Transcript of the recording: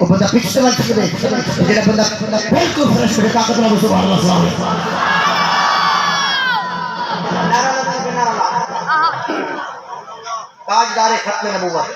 वो बंदा पीछे मत करे जेड़ा बंदा बिल्कुल फ्रेश है ताकत वाला सुभान अल्लाह ताजदार खत्म नबूवत